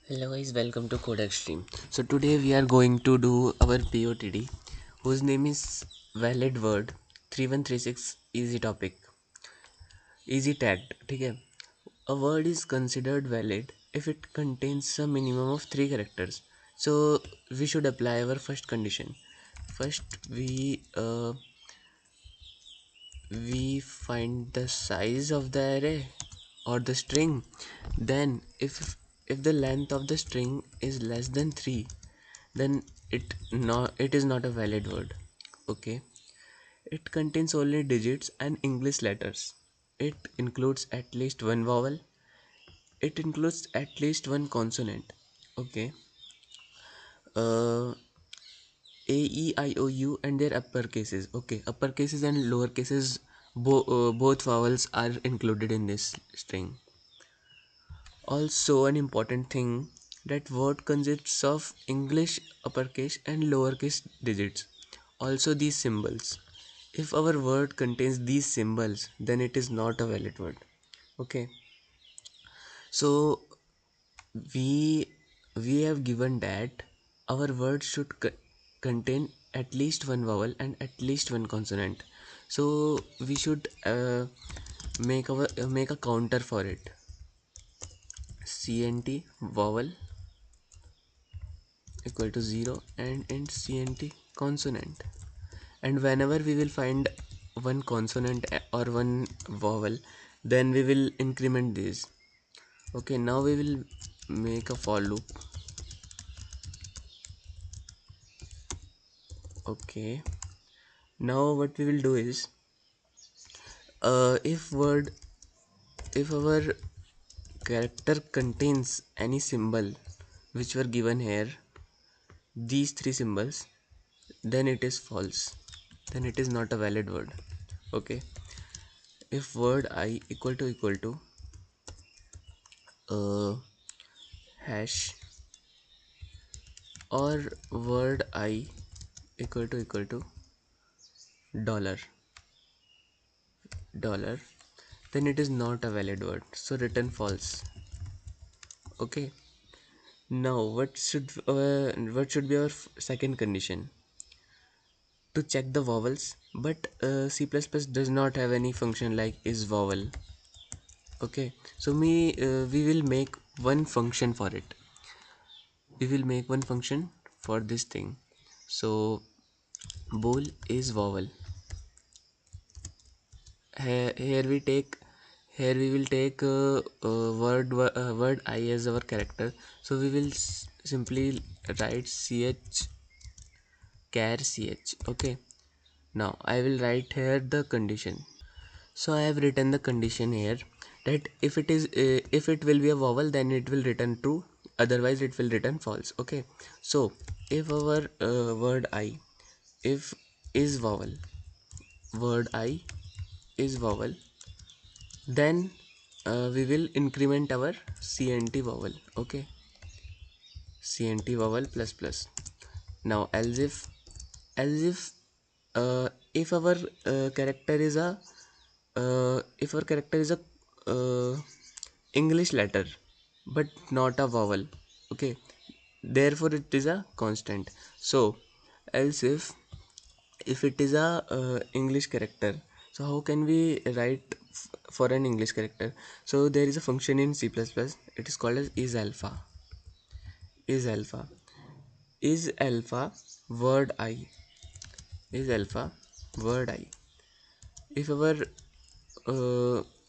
Hello guys, welcome to Code Extreme. So today we are going to do our POTD, whose name is valid word 3136 easy topic, easy tagged. ठीक है? A word is considered valid if it contains a minimum of 3 characters. So we should apply our first condition. First we find the size of the array or the string. Then if the length of the string is less than 3, then it is not a valid word. Okay, it contains only digits and English letters. It includes at least one vowel. It includes at least one consonant. Okay, uh, A, E, I, O, U and their uppercases. Okay, uppercases and lowercases, both vowels are included in this string. Also, an important thing, that word consists of English uppercase and lowercase digits. Also these symbols. If our word contains these symbols, then it is not a valid word. Okay. So we we have given that our word should contain at least one vowel and at least one consonant. So we should make a counter for it. CNT vowel equal to 0 and int CNT consonant. And whenever we will find one consonant or one vowel, then we will increment these. Okay, now we will make a for loop. Okay, now what we will do is, if our character contains any symbol which were given here, these three symbols, then it is false, then it is not a valid word. Okay, if word I equal to hash, or word I equal to dollar, then it is not a valid word, so return false. Okay, now what should be our second condition? To check the vowels, but C++ does not have any function like is vowel. Okay, so we will make one function for it. We will make one function for this thing. So bool is vowel. Here we will take word I as our character. So we will simply write ch char ch. Okay, now I will write here the condition. So I have written the condition here, that if it will be a vowel, then it will return true, otherwise it will return false. Okay, so if our word I, if is vowel, word I is vowel, then we will increment our CNT vowel. Okay, CNT vowel plus plus. Now if our character is a if our character is a uh, English letter but not a vowel, okay, therefore it is a constant. So else if it is a English character, so how can we write for an English character? So there is a function in C++, it is called as is alpha is alpha word I, is alpha word I. If our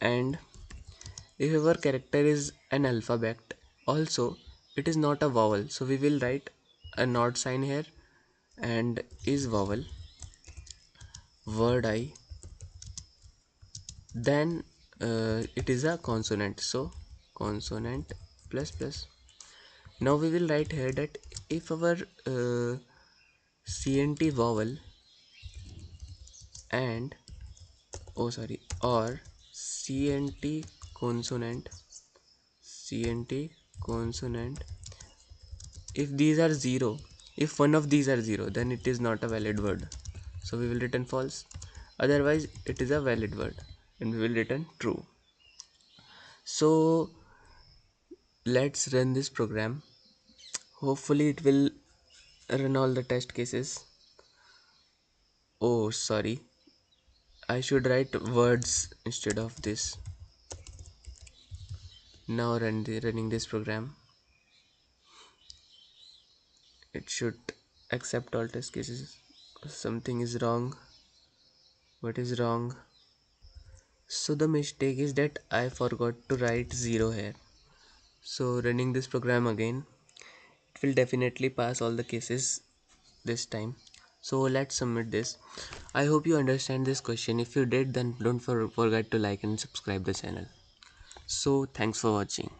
and if our character is an alphabet, also it is not a vowel, so we will write a not sign here, and is vowel word I, then it is a consonant, so consonant plus plus. Now we will write here that if our CNT vowel and or CNT consonant, CNT consonant, if these are 0, if one of these are 0, then it is not a valid word, so we will return false, otherwise it is a valid word and we will return true. So let's run this program. Hopefully it will run all the test cases. Oh, sorry. I should write words instead of this. Now running this program. It should accept all test cases. Something is wrong. What is wrong? So the mistake is that I forgot to write 0 here. So running this program again, it will definitely pass all the cases this time. So let's submit this. I hope you understand this question. If you did, then don't forget to like and subscribe the channel. So thanks for watching.